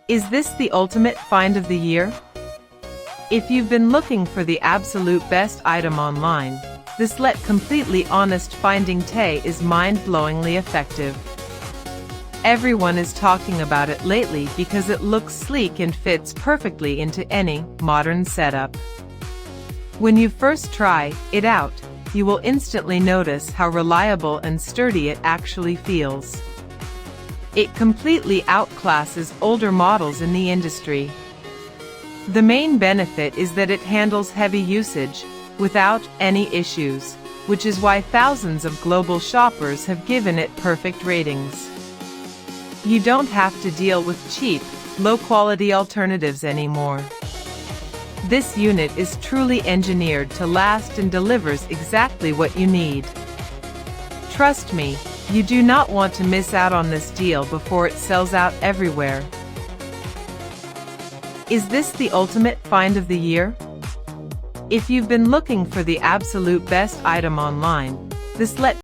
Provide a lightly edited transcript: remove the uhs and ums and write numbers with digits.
Is this the ultimate find of the year? If you've been looking for the absolute best item online, this completely honest finding Tay is mind-blowingly effective. Everyone is talking about it lately because it looks sleek and fits perfectly into any modern setup. When you first try it out, you will instantly notice how reliable and sturdy it actually feels. It completely outclasses older models in the industry. The main benefit is that it handles heavy usage without any issues, which is why thousands of global shoppers have given it perfect ratings. You don't have to deal with cheap, low-quality alternatives anymore. This unit is truly engineered to last and delivers exactly what you need. Trust me, you do not want to miss out on this deal before it sells out everywhere. Is this the ultimate find of the year? If you've been looking for the absolute best item online, this